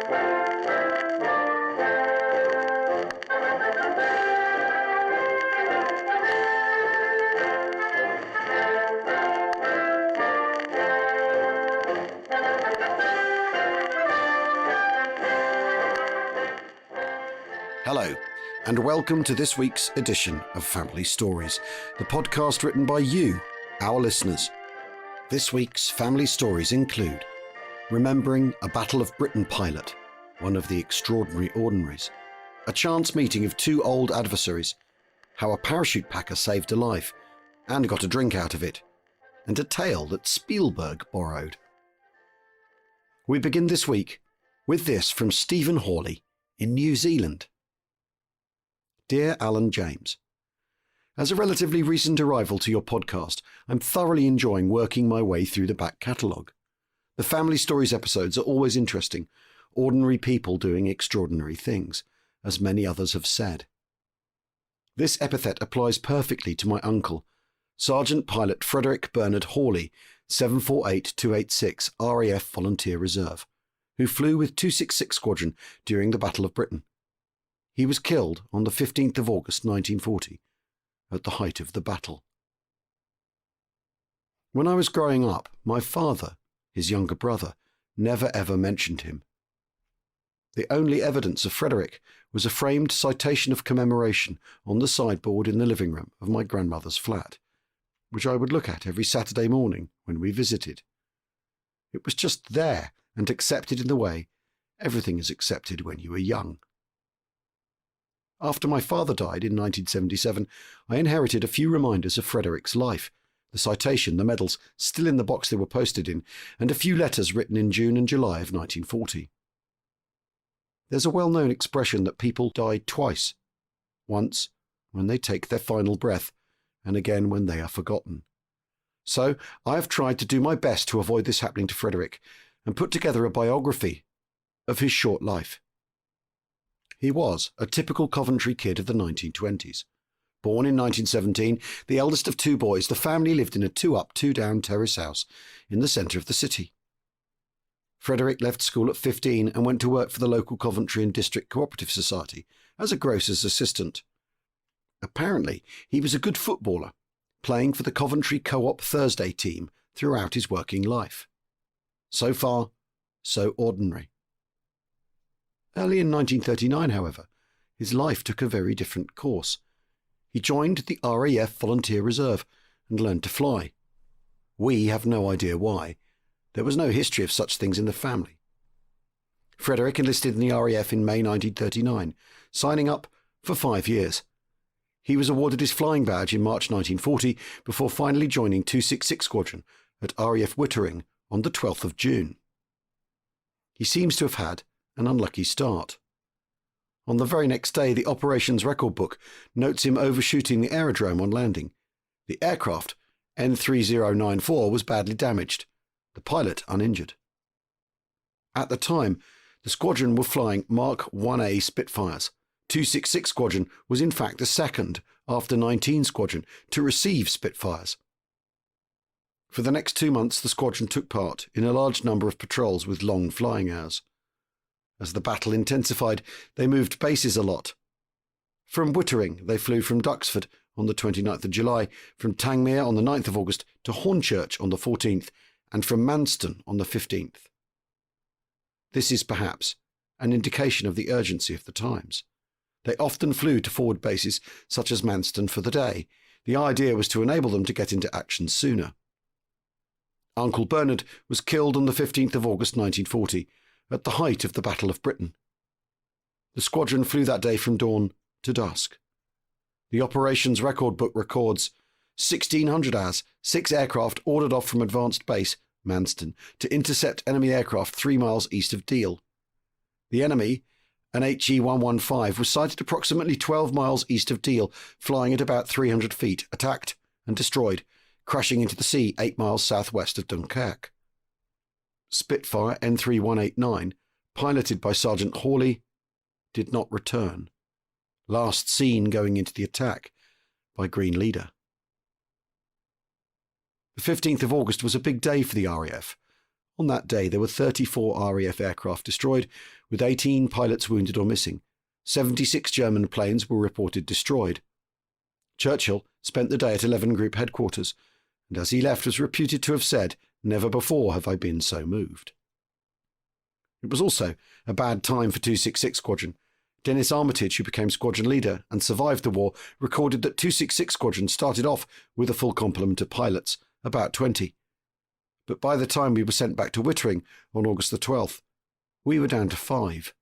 Hello, and welcome to this week's edition of Family Stories, the podcast written by you, our listeners. This week's family stories include Remembering a Battle of Britain pilot, one of the extraordinary ordinaries, a chance meeting of two old adversaries, how a parachute packer saved a life and got a drink out of it, and a tale that Spielberg borrowed. We begin this week with this from Stephen Hawley in New Zealand. Dear Alan James, as a relatively recent arrival to your podcast, I'm thoroughly enjoying working my way through the back catalogue. The Family Stories episodes are always interesting, ordinary people doing extraordinary things, as many others have said. This epithet applies perfectly to my uncle, Sergeant Pilot Frederick Bernard Hawley, 748-286 RAF Volunteer Reserve, who flew with 266 Squadron during the Battle of Britain. He was killed on the 15th of August 1940, at the height of the battle. When I was growing up, my father, his younger brother, never ever mentioned him. The only evidence of Frederick was a framed citation of commemoration on the sideboard in the living room of my grandmother's flat, which I would look at every Saturday morning when we visited. It was just there and accepted in the way everything is accepted when you are young. After my father died in 1977, I inherited a few reminders of Frederick's life, the citation, the medals, still in the box they were posted in, and a few letters written in June and July of 1940. There's a well-known expression that people die twice, once when they take their final breath, and again when they are forgotten. So I have tried to do my best to avoid this happening to Frederick, and put together a biography of his short life. He was a typical Coventry kid of the 1920s. Born in 1917, the eldest of two boys, the family lived in a two-up, two-down terrace house in the centre of the city. Frederick left school at 15 and went to work for the local Coventry and District Cooperative Society as a grocer's assistant. Apparently, he was a good footballer, playing for the Coventry Co-op Thursday team throughout his working life. So far, so ordinary. Early in 1939, however, his life took a very different course. He joined the RAF Volunteer Reserve and learned to fly. We have no idea why. There was no history of such things in the family. Frederick enlisted in the RAF in May 1939, signing up for 5 years. He was awarded his flying badge in March 1940 before finally joining 266 Squadron at RAF Wittering on the 12th of June. He seems to have had an unlucky start. On the very next day, the operations record book notes him overshooting the aerodrome on landing. The aircraft, N3094, was badly damaged, the pilot uninjured. At the time, the squadron were flying Mark 1A Spitfires. 266 Squadron was in fact the second, after 19 Squadron, to receive Spitfires. For the next 2 months, the squadron took part in a large number of patrols with long flying hours. As the battle intensified, they moved bases a lot. From Wittering, they flew from Duxford on the 29th of July, from Tangmere on the 9th of August to Hornchurch on the 14th, and from Manston on the 15th. This is perhaps an indication of the urgency of the times. They often flew to forward bases such as Manston for the day. The idea was to enable them to get into action sooner. Uncle Bernard was killed on the 15th of August 1940, at the height of the Battle of Britain. The squadron flew that day from dawn to dusk. The operations record book records 1600 hours, 6 aircraft ordered off from advanced base, Manston, to intercept enemy aircraft 3 miles east of Deal. The enemy, an HE-115, was sighted approximately 12 miles east of Deal, flying at about 300 feet, attacked and destroyed, crashing into the sea 8 miles southwest of Dunkirk. Spitfire N3189, piloted by Sergeant Hawley, did not return. Last seen going into the attack by Green Leader. The 15th of August was a big day for the RAF. On that day, there were 34 RAF aircraft destroyed, with 18 pilots wounded or missing. 76 German planes were reported destroyed. Churchill spent the day at 11 Group headquarters, and as he left was reputed to have said, "Never before have I been so moved." It was also a bad time for 266 Squadron. Dennis Armitage, who became squadron leader and survived the war, recorded that 266 Squadron started off with a full complement of pilots, about 20. But by the time we were sent back to Wittering on August the 12th, we were down to 5.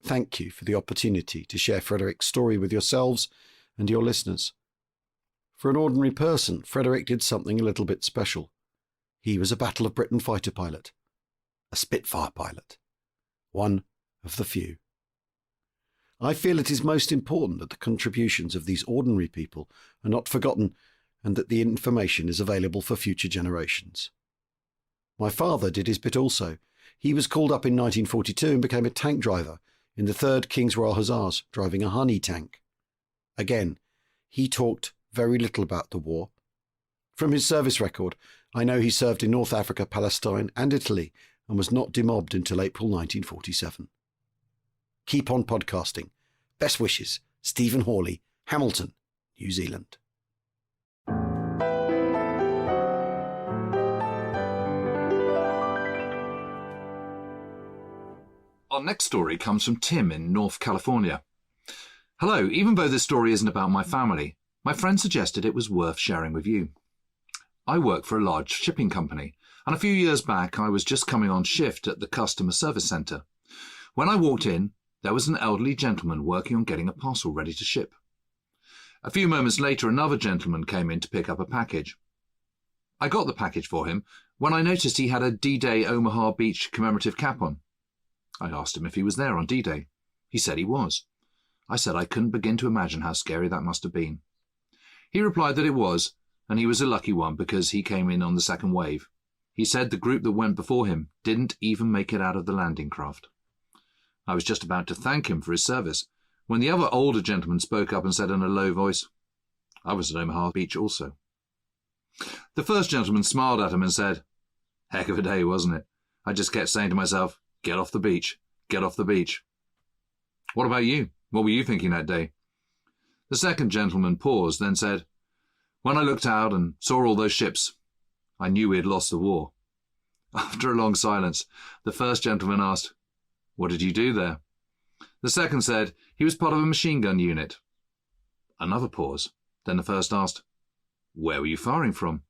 Thank you for the opportunity to share Frederick's story with yourselves and your listeners. For an ordinary person, Frederick did something a little bit special. He was a Battle of Britain fighter pilot, a Spitfire pilot, one of the few. I feel it is most important that the contributions of these ordinary people are not forgotten and that the information is available for future generations. My father did his bit also. He was called up in 1942 and became a tank driver in the 3rd King's Royal Hussars, driving a Honey tank. Again, he talked very little about the war. From his service record, I know he served in North Africa, Palestine and Italy and was not demobbed until April 1947. Keep on podcasting. Best wishes, Stephen Hawley, Hamilton, New Zealand. Our next story comes from Tim in North California. Hello, even though this story isn't about my family, my friend suggested it was worth sharing with you. I work for a large shipping company, and a few years back I was just coming on shift at the customer service centre. When I walked in, there was an elderly gentleman working on getting a parcel ready to ship. A few moments later, another gentleman came in to pick up a package. I got the package for him when I noticed he had a D-Day Omaha Beach commemorative cap on. I asked him if he was there on D-Day. He said he was. I said I couldn't begin to imagine how scary that must have been. He replied that it was, and he was a lucky one because he came in on the second wave. He said the group that went before him didn't even make it out of the landing craft. I was just about to thank him for his service when the other older gentleman spoke up and said in a low voice, "I was at Omaha Beach also." The first gentleman smiled at him and said, "Heck of a day, wasn't it? I just kept saying to myself, get off the beach, get off the beach." What about you? What were you thinking that day? The second gentleman paused, then said, "When I looked out and saw all those ships, I knew we had lost the war." After a long silence, the first gentleman asked, "What did you do there?" The second said he was part of a machine gun unit. Another pause. Then the first asked, "Where were you firing from?"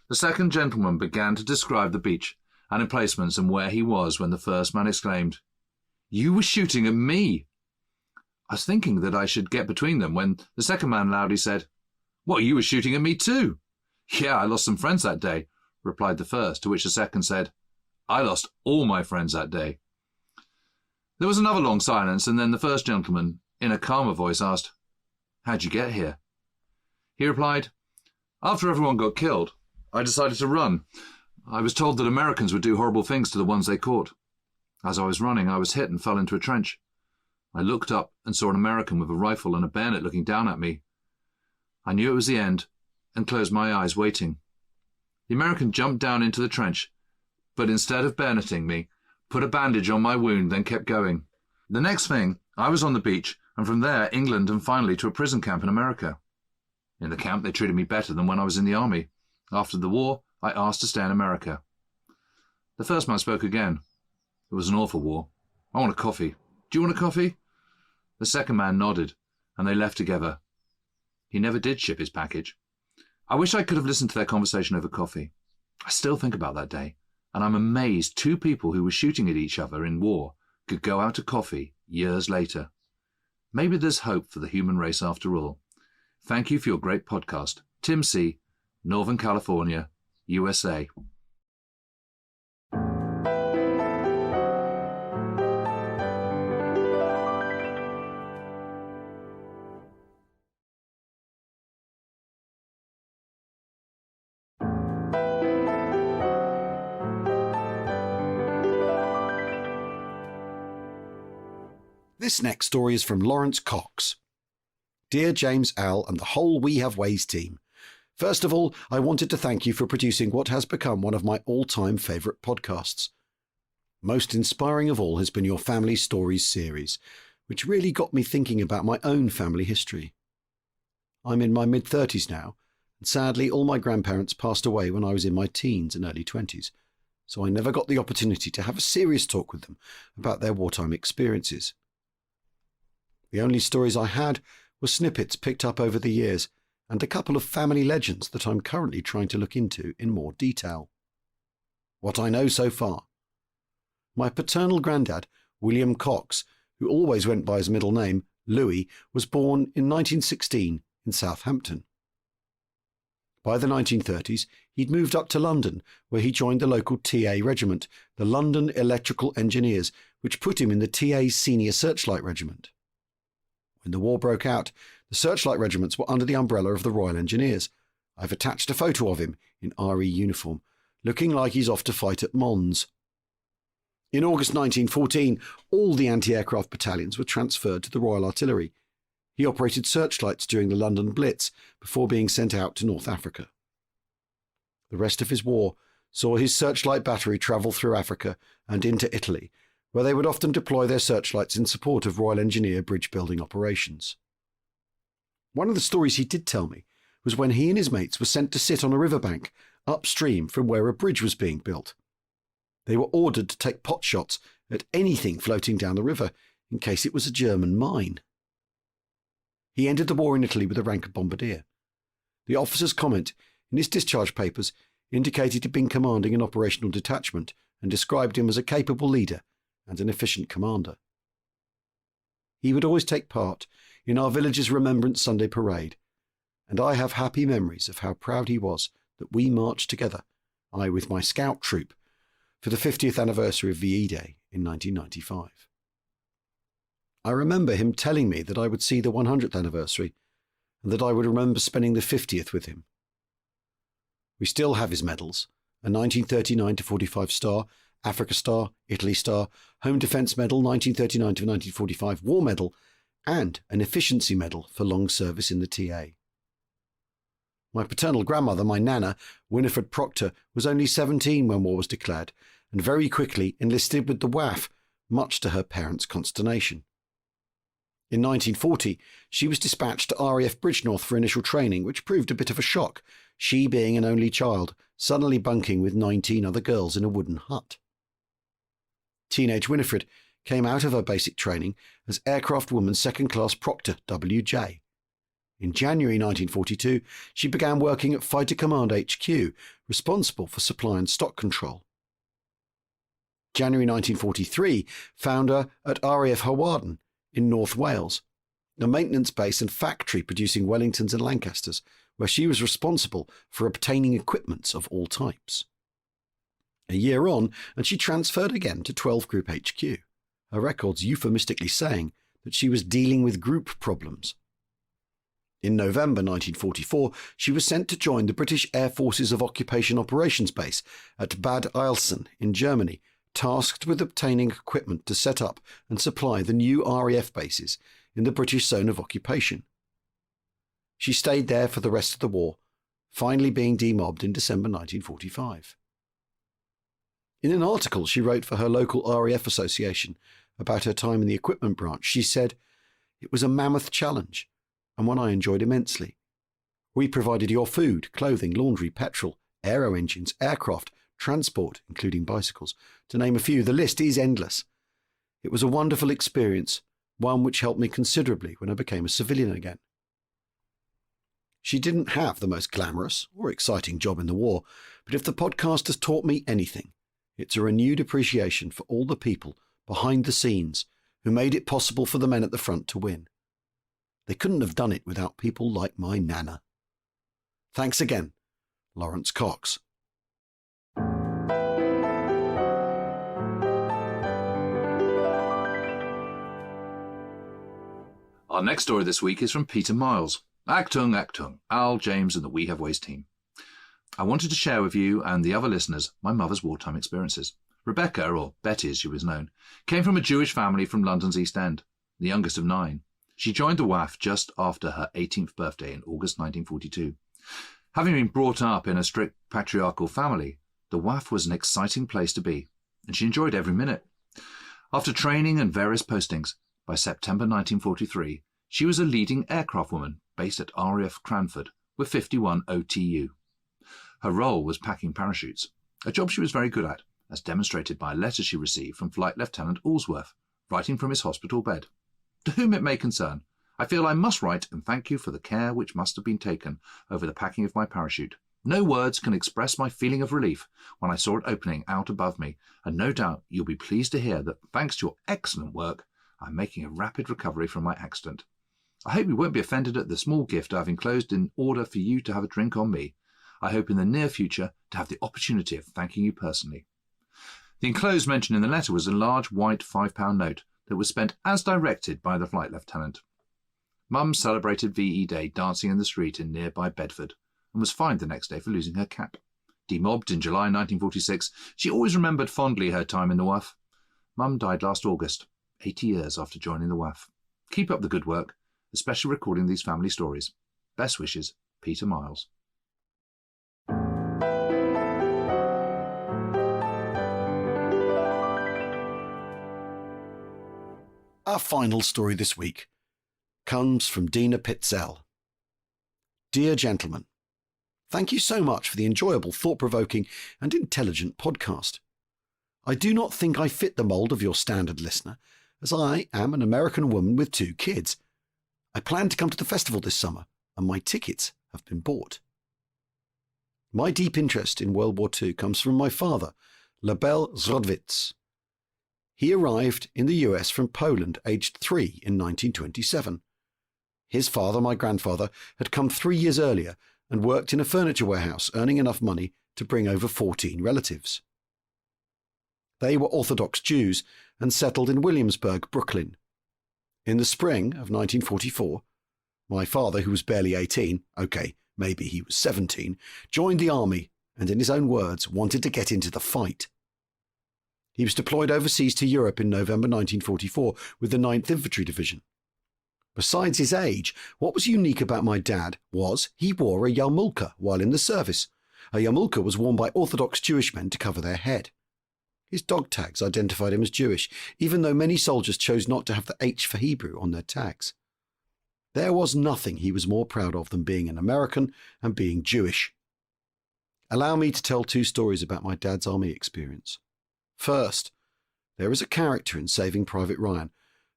The second gentleman began to describe the beach and emplacements and where he was when the first man exclaimed, "You were shooting at me!" I was thinking that I should get between them when the second man loudly said, "What, you were shooting at me too?" "Yeah, I lost some friends that day," replied the first, to which the second said, "I lost all my friends that day." There was another long silence, and then the first gentleman, in a calmer voice, asked, "How'd you get here?" He replied, "After everyone got killed, I decided to run. I was told that Americans would do horrible things to the ones they caught. As I was running, I was hit and fell into a trench. I looked up and saw an American with a rifle and a bayonet looking down at me. I knew it was the end and closed my eyes, waiting. The American jumped down into the trench, but instead of bayoneting me, put a bandage on my wound, then kept going. The next thing, I was on the beach, and from there, England, and finally to a prison camp in America. In the camp, they treated me better than when I was in the army. After the war, I asked to stay in America." The first man spoke again. "It was an awful war. I want a coffee. Do you want a coffee?" The second man nodded, and they left together. He never did ship his package. I wish I could have listened to their conversation over coffee. I still think about that day, and I'm amazed two people who were shooting at each other in war could go out to coffee years later. Maybe there's hope for the human race after all. Thank you for your great podcast. Tim C., Northern California, USA. This next story is from Lawrence Cox. Dear James L. and the whole We Have Ways team, First of all, I wanted to thank you for producing what has become one of my all-time favourite podcasts. Most inspiring of all has been your Family Stories series, which really got me thinking about my own family history. I'm in my mid-30s now, and sadly all my grandparents passed away when I was in my teens and early 20s, so I never got the opportunity to have a serious talk with them about their wartime experiences. The only stories I had were snippets picked up over the years, and a couple of family legends that I'm currently trying to look into in more detail. What I know so far. My paternal granddad, William Cox, who always went by his middle name, Louis, was born in 1916 in Southampton. By the 1930s, he'd moved up to London, where he joined the local TA regiment, the London Electrical Engineers, which put him in the TA's Senior Searchlight Regiment. When the war broke out, the Searchlight Regiments were under the umbrella of the Royal Engineers. I've attached a photo of him in RE uniform, looking like he's off to fight at Mons. In August 1914, all the anti-aircraft battalions were transferred to the Royal Artillery. He operated searchlights during the London Blitz before being sent out to North Africa. The rest of his war saw his searchlight battery travel through Africa and into Italy, where they would often deploy their searchlights in support of Royal Engineer bridge-building operations. One of the stories he did tell me was when he and his mates were sent to sit on a riverbank upstream from where a bridge was being built. They were ordered to take pot shots at anything floating down the river in case it was a German mine. He ended the war in Italy with the rank of bombardier. The officer's comment in his discharge papers indicated he'd been commanding an operational detachment and described him as a capable leader and an efficient commander. He would always take part in our village's Remembrance Sunday parade, and I have happy memories of how proud he was that we marched together, I with my scout troop, for the 50th anniversary of VE Day in 1995. I remember him telling me that I would see the 100th anniversary and that I would remember spending the 50th with him. We still have his medals, a 1939-45 Star, Africa Star, Italy Star, Home Defence Medal 1939-1945 War Medal, and an Efficiency Medal for long service in the TA. My paternal grandmother, my nana, Winifred Proctor, was only 17 when war was declared, and very quickly enlisted with the WAF, much to her parents' consternation. In 1940, she was dispatched to RAF Bridgnorth for initial training, which proved a bit of a shock, she being an only child, suddenly bunking with 19 other girls in a wooden hut. Teenage Winifred came out of her basic training as Aircraft Woman Second Class Proctor WJ. In January 1942, she began working at Fighter Command HQ, responsible for supply and stock control. January 1943 found her at RAF Hawarden in North Wales, a maintenance base and factory producing Wellingtons and Lancasters, where she was responsible for obtaining equipments of all types. A year on, and she transferred again to 12 Group HQ, her records euphemistically saying that she was dealing with group problems. In November 1944, she was sent to join the British Air Forces of Occupation Operations Base at Bad Eilsen in Germany, tasked with obtaining equipment to set up and supply the new RAF bases in the British Zone of Occupation. She stayed there for the rest of the war, finally being demobbed in December 1945. In an article she wrote for her local RAF association about her time in the equipment branch, she said, "It was a mammoth challenge, and one I enjoyed immensely. We provided your food, clothing, laundry, petrol, aero engines, aircraft, transport, including bicycles, to name a few. The list is endless. It was a wonderful experience, one which helped me considerably when I became a civilian again." She didn't have the most glamorous or exciting job in the war, but if the podcast has taught me anything, it's a renewed appreciation for all the people behind the scenes who made it possible for the men at the front to win. They couldn't have done it without people like my nana. Thanks again, Lawrence Cox. Our next story this week is from Peter Miles. Achtung, Achtung, Al, James and the We Have Ways team. I wanted to share with you and the other listeners my mother's wartime experiences. Rebecca, or Betty as she was known, came from a Jewish family from London's East End, the youngest of 9. She joined the WAF just after her 18th birthday in August 1942. Having been brought up in a strict patriarchal family, the WAF was an exciting place to be, and she enjoyed every minute. After training and various postings, by September 1943, she was a leading aircraft woman based at RAF Cranford with 51 OTU. Her role was packing parachutes, a job she was very good at, as demonstrated by a letter she received from Flight Lieutenant Allsworth, writing from his hospital bed. To whom it may concern, I feel I must write and thank you for the care which must have been taken over the packing of my parachute. No words can express my feeling of relief when I saw it opening out above me, and no doubt you'll be pleased to hear that, thanks to your excellent work, I'm making a rapid recovery from my accident. I hope you won't be offended at the small gift I have enclosed in order for you to have a drink on me. I hope in the near future to have the opportunity of thanking you personally. The enclosed mentioned in the letter was a large white £5 note that was spent as directed by the flight lieutenant. Mum celebrated VE Day dancing in the street in nearby Bedford and was fined the next day for losing her cap. Demobbed in July 1946, she always remembered fondly her time in the WAF. Mum died last August, 80 years after joining the WAF. Keep up the good work, especially recording these family stories. Best wishes, Peter Miles. Our final story this week comes from Dina Pitzel. Dear gentlemen, thank you so much for the enjoyable, thought-provoking and intelligent podcast. I do not think I fit the mould of your standard listener, as I am an American woman with 2 kids. I plan to come to the festival this summer, and my tickets have been bought. My deep interest in World War II comes from my father, Label Zrodwitz. He arrived in the US from Poland aged 3 in 1927. His father, my grandfather, had come 3 years earlier and worked in a furniture warehouse, earning enough money to bring over 14 relatives. They were Orthodox Jews and settled in Williamsburg, Brooklyn. In the spring of 1944, my father, who was barely 18, maybe he was 17, joined the army and, in his own words, wanted to get into the fight. He was deployed overseas to Europe in November 1944 with the 9th Infantry Division. Besides his age, what was unique about my dad was he wore a yarmulke while in the service. A yarmulke was worn by Orthodox Jewish men to cover their head. His dog tags identified him as Jewish, even though many soldiers chose not to have the H for Hebrew on their tags. There was nothing he was more proud of than being an American and being Jewish. Allow me to tell 2 stories about my dad's army experience. First, there is a character in Saving Private Ryan,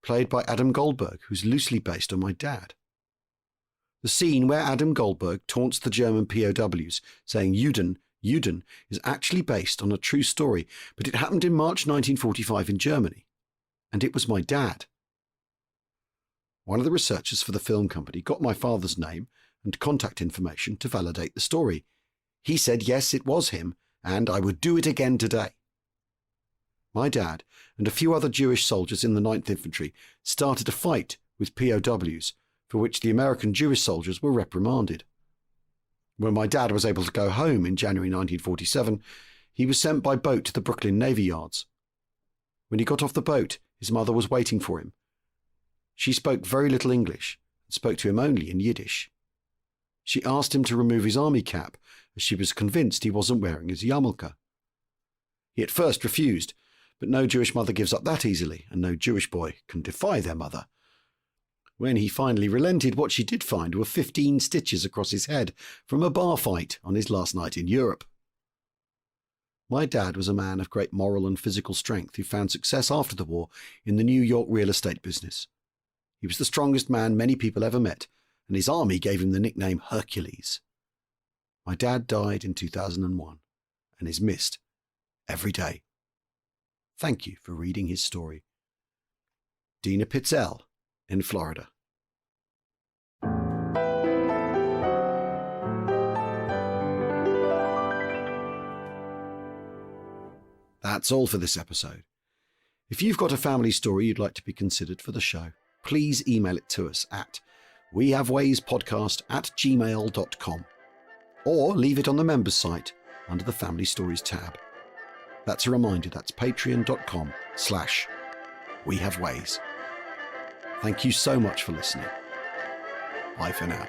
played by Adam Goldberg, who's loosely based on my dad. The scene where Adam Goldberg taunts the German POWs, saying Juden is actually based on a true story, but it happened in March 1945 in Germany. And it was my dad. One of the researchers for the film company got my father's name and contact information to validate the story. He said yes, it was him, and I would do it again today. My dad and a few other Jewish soldiers in the 9th Infantry started a fight with POWs, for which the American Jewish soldiers were reprimanded. When my dad was able to go home in January 1947, he was sent by boat to the Brooklyn Navy Yards. When he got off the boat, his mother was waiting for him. She spoke very little English and spoke to him only in Yiddish. She asked him to remove his army cap, as she was convinced he wasn't wearing his yarmulke. He at first refused, but no Jewish mother gives up that easily, and no Jewish boy can defy their mother. When he finally relented, what she did find were 15 stitches across his head from a bar fight on his last night in Europe. My dad was a man of great moral and physical strength who found success after the war in the New York real estate business. He was the strongest man many people ever met, and his army gave him the nickname Hercules. My dad died in 2001 and is missed every day. Thank you for reading his story. Dina Pitzel in Florida. That's all for this episode. If you've got a family story you'd like to be considered for the show, please email it to us at wehavewayspodcast@gmail.com or leave it on the members site under the Family Stories tab. That's a reminder, that's patreon.com/wehaveways. Thank you so much for listening. Bye for now.